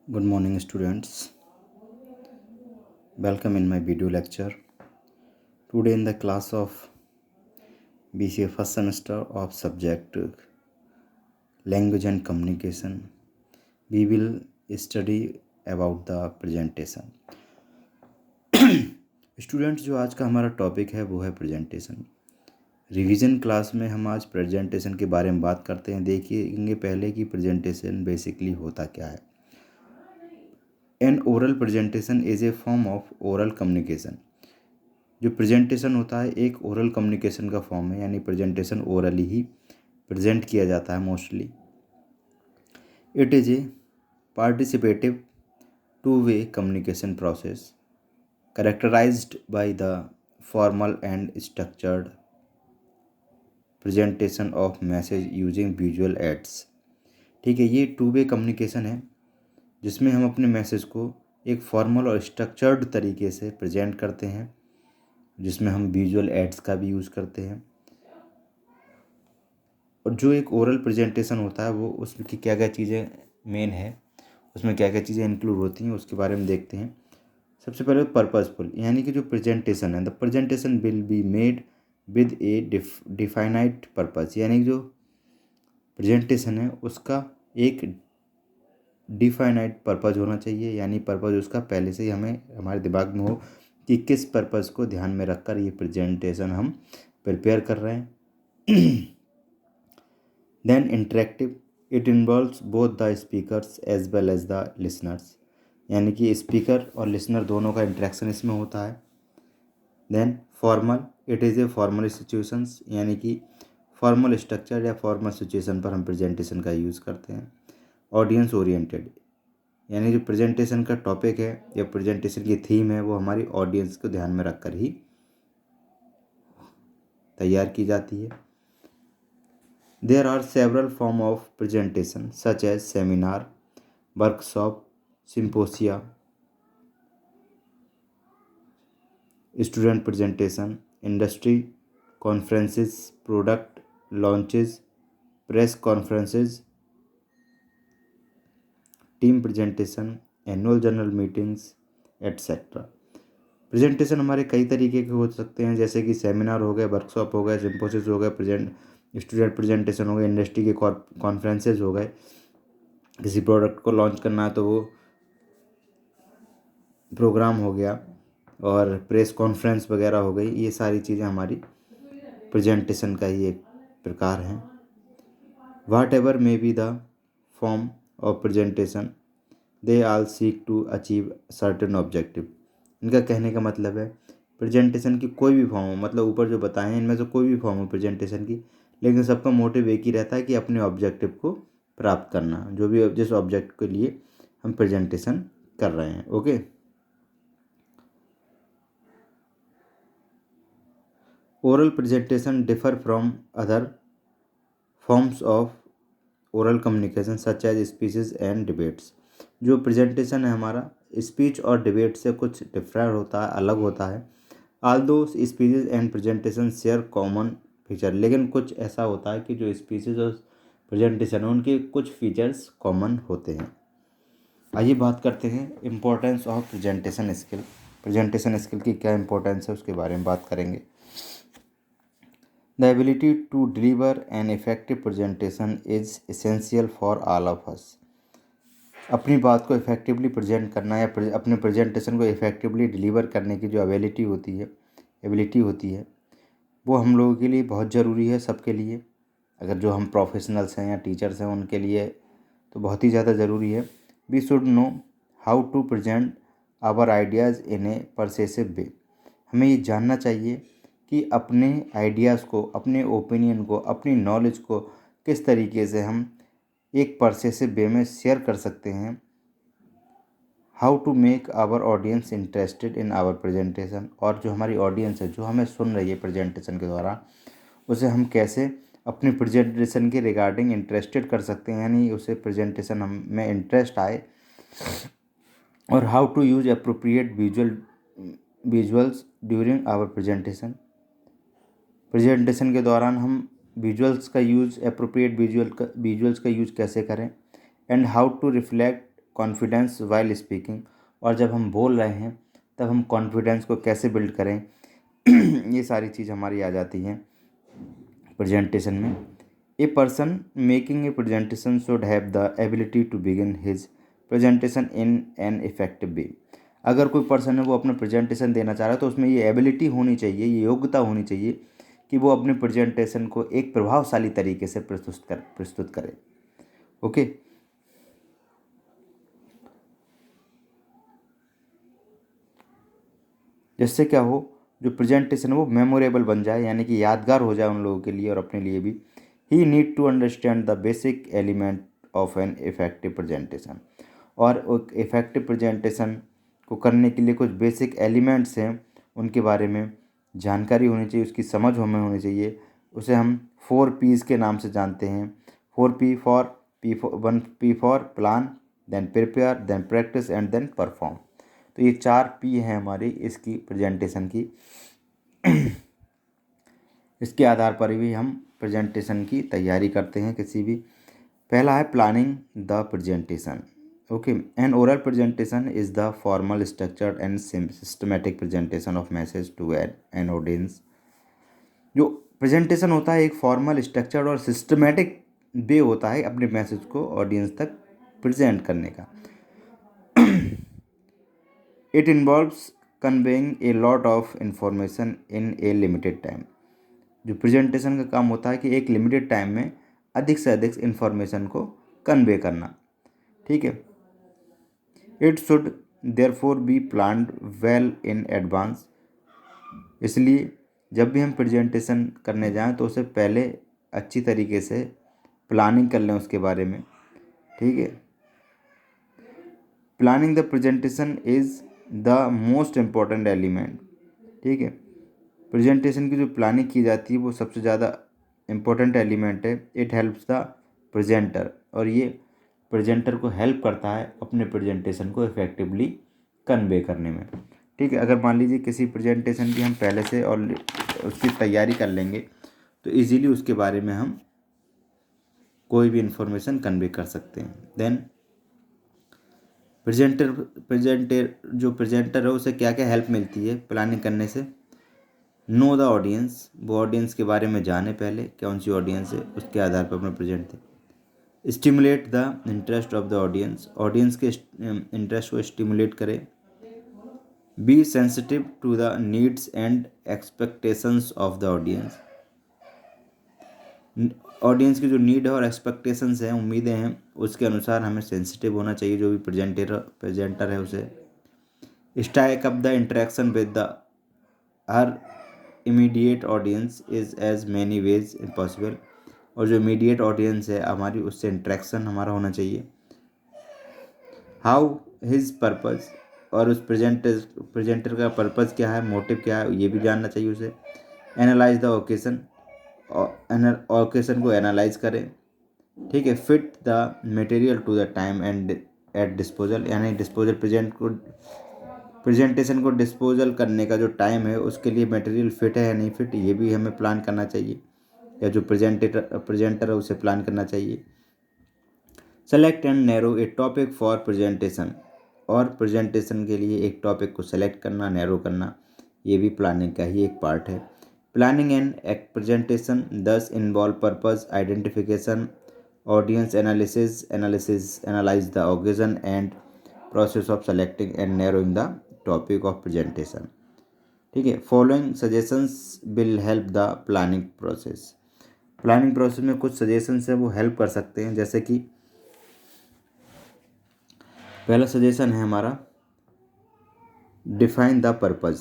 Good morning, students. Welcome in my video lecture. Today, in the class of BCA first semester of subject Language and Communication, we will study about the presentation. Students, जो आज का हमारा topic है वो है presentation. Revision class में हम आज प्रेजेंटेशन के बारे में बात करते हैं। देखिए पहले कि प्रेजेंटेशन बेसिकली होता क्या है। N oral presentation is a form of oral communication. जो प्रेजेंटेशन होता है एक ओरल कम्युनिकेशन का फॉर्म है, यानी प्रेजेंटेशन ओरली ही प्रेजेंट किया जाता है mostly. It is A participative two way communication process characterized by the formal and structured presentation of message using visual aids। ठीक है, ये टू वे कम्युनिकेशन है जिसमें हम अपने मैसेज को एक फॉर्मल और स्ट्रक्चर्ड तरीके से प्रेजेंट करते हैं, जिसमें हम विजुअल एड्स का भी यूज़ करते हैं। और जो एक ओरल प्रेजेंटेशन होता है वो उसकी क्या क्या चीज़ें मेन है, उसमें क्या क्या चीज़ें इंक्लूड होती हैं, उसके बारे में देखते हैं। सबसे पहले पर्पसफुल, यानी कि जो प्रेजेंटेशन है, the presentation will be made with A definite purpose, यानी कि जो प्रेजेंटेशन है उसका एक डिफाइनाइट पर्पस होना चाहिए, यानी पर्पस उसका पहले से ही हमें हमारे दिमाग में हो कि किस पर्पस को ध्यान में रखकर ये प्रेजेंटेशन हम प्रिपेयर कर रहे हैं। Then interactive, it involves both the speakers as well as the listeners, यानी कि स्पीकर और लिसनर दोनों का इंटरेक्शन इसमें होता है। Then formal, it is a formal situations, यानी कि फॉर्मल स्ट्रक्चर या फॉर्मल सिचुएशन पर हम प्रेजेंटेशन का यूज़ करते हैं। ऑडियंस ओरिएंटेड, यानी जो प्रेजेंटेशन का टॉपिक है या प्रेजेंटेशन की थीम है वो हमारी ऑडियंस को ध्यान में रखकर ही तैयार की जाती है। There are several form of presentation such as seminar, workshop, symposia, student presentation, industry conferences, product launches, press conferences, team presentation, annual general meetings etcetera. Presentation हमारे कई तरीके के हो सकते हैं, जैसे कि सेमिनार हो गए, वर्कशॉप हो गए, सिम्पोसिस हो गए, स्टूडेंट प्रेजेंटेशन हो गए, इंडस्ट्री के कॉन्फ्रेंसेस हो गए, किसी प्रोडक्ट को लॉन्च करना है तो वो प्रोग्राम हो गया, और प्रेस कॉन्फ्रेंस वगैरह हो गई। ये सारी चीज़ें हमारी प्रेजेंटेशन का ही एक प्रकार हैं। Whatever may be the form of presentation, they all seek to achieve certain objective. इनका कहने का मतलब है प्रेजेंटेशन की कोई भी फॉर्म हो, मतलब ऊपर जो बताए हैं इनमें से कोई भी फॉर्म हो प्रेजेंटेशन की, लेकिन सबका मोटिव एक ही रहता है कि अपने ऑब्जेक्टिव को प्राप्त करना, जो भी जिस ऑब्जेक्ट के लिए हम प्रेजेंटेशन कर रहे हैं। Okay, oral presentation differ from other forms of oral communication such as speeches and debates. जो प्रेजेंटेशन है हमारा स्पीच और डिबेट से कुछ डिफरेंट होता है, अलग होता है। Aldous speeches and presentation share common feature, लेकिन कुछ ऐसा होता है कि जो स्पीचेस और प्रेजेंटेशन है उनके कुछ फीचर्स कॉमन होते हैं। आइए बात करते हैं importance of presentation skill. Presentation skill की क्या इंपॉर्टेंस है उसके बारे में बात करेंगे। The ability to deliver an effective presentation is essential for all of us। अपनी बात को इफ़ेक्टिवली प्रेजेंट करना या अपने प्रेजेंटेशन को इफ़ेक्टिवली डिलीवर करने की जो एबिलिटी होती है वो हम लोगों के लिए बहुत ज़रूरी है, सबके लिए। अगर जो हम प्रोफेशनल्स हैं या टीचर्स हैं उनके लिए तो बहुत ही ज़्यादा ज़रूरी है। We should know how to present our ideas in a persuasive way. हमें ये जानना चाहिए कि अपने आइडियाज़ को, अपने ओपिनियन को, अपनी नॉलेज को किस तरीके से हम एक परसेसिव वे में शेयर कर सकते हैं। How to make our audience interested in our presentation, और जो हमारी ऑडियंस है जो हमें सुन रही है प्रेजेंटेशन के दौरान, उसे हम कैसे अपनी प्रेजेंटेशन के रिगार्डिंग इंटरेस्टेड कर सकते हैं, यानी उसे प्रेजेंटेशन हम में इंटरेस्ट आए। और how to use appropriate visuals during our presentation. Presentation के दौरान हम विजुअल्स का यूज़, अप्रोप्रिएट विजुअल्स का यूज़ कैसे करें। And how to reflect confidence while speaking, और जब हम बोल रहे हैं तब हम कॉन्फिडेंस को कैसे बिल्ड करें ये सारी चीज़ हमारी आ जाती हैं प्रेजेंटेशन में। A person making a presentation should have the ability to begin his presentation in an effective way. अगर कोई पर्सन है वो अपना प्रेजेंटेशन देना चाह रहा है तो उसमें ये एबिलिटी होनी चाहिए, ये योग्यता होनी चाहिए कि वो अपने प्रेजेंटेशन को एक प्रभावशाली तरीके से प्रस्तुत करे। ओके, जिससे क्या हो, जो प्रेजेंटेशन वो मेमोरेबल बन जाए, यानी कि यादगार हो जाए उन लोगों के लिए और अपने लिए भी। He need to understand the basic element of an effective presentation. और एक इफेक्टिव प्रेजेंटेशन को करने के लिए कुछ बेसिक एलिमेंट्स हैं, उनके बारे में जानकारी होनी चाहिए, उसकी समझ हमें होनी चाहिए। उसे हम 4 P's के नाम से जानते हैं। 4 P for 1 P for plan, then prepare, then practice and then perform. तो ये 4 P हैं हमारी इसकी प्रेजेंटेशन की। इसके आधार पर भी हम प्रेजेंटेशन की तैयारी करते हैं किसी भी। पहला है planning the presentation. Okay, an oral presentation is the formal structured and systematic presentation of message to an audience. जो प्रेजेंटेशन होता है एक फॉर्मल स्ट्रक्चर्ड और सिस्टमेटिक वे होता है अपने मैसेज को ऑडियंस तक प्रेजेंट करने का। It involves conveying a lot of information in A limited time. जो प्रेजेंटेशन का काम होता है कि एक लिमिटेड टाइम में अधिक से अधिक इंफॉर्मेशन को कन्वे करना। ठीक है, it should therefore B planned well in advance. इसलिए जब भी हम प्रेजेंटेशन करने जाएं तो उसे पहले अच्छी तरीके से प्लानिंग कर लें उसके बारे में। ठीक है, planning the presentation is the most important element. ठीक है, प्रेजेंटेशन की जो प्लानिंग की जाती है वो सबसे ज़्यादा इम्पोर्टेंट एलिमेंट है। इट हेल्प्स द प्रेजेंटर, और ये प्रेजेंटर को हेल्प करता है अपने प्रेजेंटेशन को इफेक्टिवली कन्वे करने में। ठीक है, अगर मान लीजिए किसी प्रेजेंटेशन की हम पहले से और उसकी तैयारी कर लेंगे तो इजीली उसके बारे में हम कोई भी इंफॉर्मेशन कन्वे कर सकते हैं। देन प्रेजेंटर है उसे क्या क्या हेल्प मिलती है प्लानिंग करने से। नो द ऑडियंस, वो ऑडियंस के बारे में जाने पहले कौन सी ऑडियंस है, उसके आधार पर अपना प्रेजेंट दें। Stimulate the interest of the audience, audience के इंटरेस्ट को स्टिमुलेट करें। Be sensitive to the needs and expectations of the audience, audience की जो नीड है और एक्सपेक्टेशंस हैं, उम्मीदें हैं, उसके अनुसार हमें सेंसिटिव होना चाहिए जो भी प्रेजेंटर है उसे। Strike up the interaction with the her immediate audience is as many ways possible, और जो इमीडिएट ऑडियंस है हमारी उससे इंटरेक्शन हमारा होना चाहिए। हाउ हिज पर्पज़, और उस प्रेजेंटर का पर्पज़ क्या है, मोटिव क्या है, ये भी जानना चाहिए उसे। एनालाइज द ओकेशन, ओकेशन को एनालाइज करें। ठीक है, fit the material to the time and at disposal, यानी डिस्पोजल प्रेजेंटेशन को डिस्पोजल करने का जो टाइम है उसके लिए मटेरियल फिट है या नहीं फिट, ये भी हमें प्लान करना चाहिए, या जो प्रेजेंटर है उसे प्लान करना चाहिए। Select and narrow A topic for presentation, और प्रेजेंटेशन के लिए एक टॉपिक को सेलेक्ट करना, नैरो करना, ये भी प्लानिंग का ही एक पार्ट है। प्लानिंग एंड प्रेजेंटेशन दस involve purpose identification, audience analyse the occasion and process of selecting and narrowing the topic of presentation. ठीक है, following suggestions will help the planning process. Planning process में कुछ suggestions है वो help कर सकते हैं, जैसे कि पहला सजेशन है हमारा डिफाइन द पर्पज़।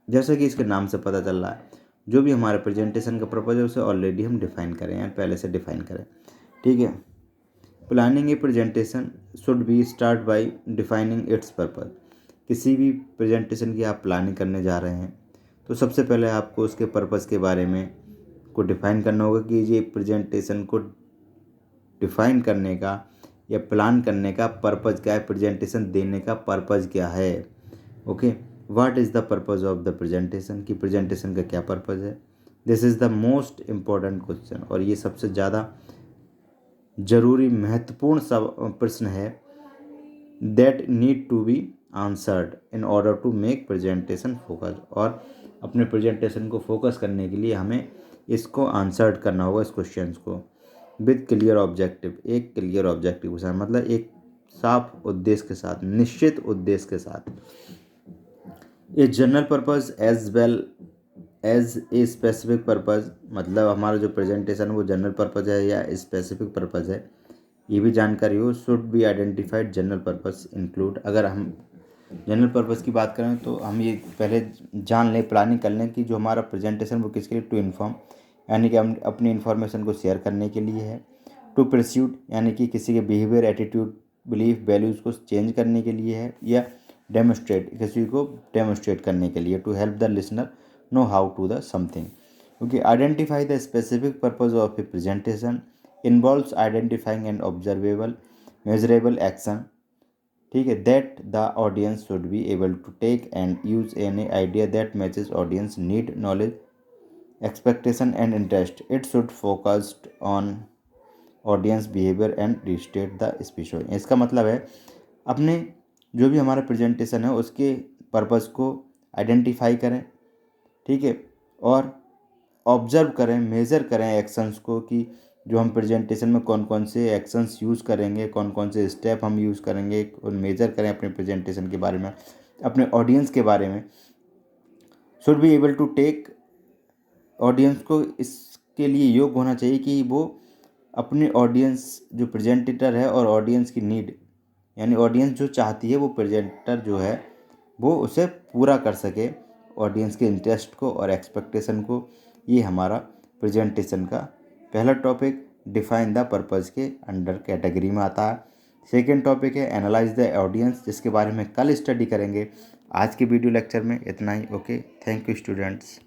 जैसे कि इसके नाम से पता चल रहा है जो भी हमारे प्रेजेंटेशन का पर्पज़ है उसे ऑलरेडी हम डिफाइन करें या पहले से डिफाइन करें। ठीक है, planning A presentation should be start by defining it's purpose. किसी भी प्रेजेंटेशन की आप प्लानिंग करने जा रहे हैं तो सबसे पहले आपको उसके पर्पज़ के बारे में को डिफाइन करना होगा कि ये प्रेजेंटेशन को डिफाइन करने का या प्लान करने का पर्पज़ क्या है, प्रेजेंटेशन देने का पर्पज़ क्या है। Okay, what is the purpose of the presentation, की प्रेजेंटेशन का क्या पर्पज़ है। This is the most important question, और ये सबसे ज़्यादा ज़रूरी महत्वपूर्ण सब प्रश्न है that need to be answered in order to make presentation focus. और अपने प्रेजेंटेशन को फोकस करने के लिए हमें इसको आंसर्ड करना होगा, इस क्वेश्चंस को विद क्लियर ऑब्जेक्टिव। एक क्लियर ऑब्जेक्टिव के साथ, मतलब एक साफ उद्देश्य के साथ, निश्चित उद्देश्य के साथ। A general purpose as well as a specific purpose, मतलब हमारा जो प्रेजेंटेशन वो जनरल पर्पस है या स्पेसिफिक पर्पस है, ये भी जानकारी हो। Should be identified general purpose include, अगर हम जनरल पर्पस की बात करें तो हम ये पहले जान लें, प्लानिंग कर लें कि जो हमारा प्रेजेंटेशन वो किसके लिए, टू इन्फॉर्म यानी कि हम अपनी इन्फॉर्मेशन को शेयर करने के लिए है। टू परस्यूट यानी कि किसी के बिहेवियर, एटीट्यूड, बिलीफ, वैल्यूज़ को चेंज करने के लिए है। या डेमोस्ट्रेट, किसी को डेमोस्ट्रेट करने के लिए। To help the listener know how to the something. क्योंकि identify the specific purpose of a presentation involves identifying and observable measurable action, ठीक है, that the audience should be able to take and use any idea that matches audience need, knowledge, expectation and interest. It should focused on audience behaviour and restate the speech. इसका मतलब है अपने जो भी हमारा presentation है उसके purpose को आइडेंटिफाई करें, ठीक है, और ऑब्जर्व करें, मेज़र करें एक्शंस को, कि जो हम प्रेजेंटेशन में कौन कौन से एक्शंस यूज़ करेंगे, कौन कौन से स्टेप हम यूज़ करेंगे, और मेज़र करें अपने प्रेजेंटेशन के बारे में, अपने ऑडियंस के बारे में। Should be able to take, audience को इसके लिए योग्य होना चाहिए कि वो अपने ऑडियंस, जो प्रेजेंटेटर है, और ऑडियंस की नीड यानी ऑडियंस जो चाहती है वो प्रेजेंटर जो है वो उसे पूरा कर सके, ऑडियंस के इंटरेस्ट को और एक्सपेक्टेशन को। ये हमारा प्रेजेंटेशन का पहला टॉपिक डिफाइन द पर्पस के अंडर कैटेगरी में आता है। सेकेंड टॉपिक है एनालाइज द ऑडियंस, जिसके बारे में कल स्टडी करेंगे। आज के वीडियो लेक्चर में इतना ही। Okay, thank you students.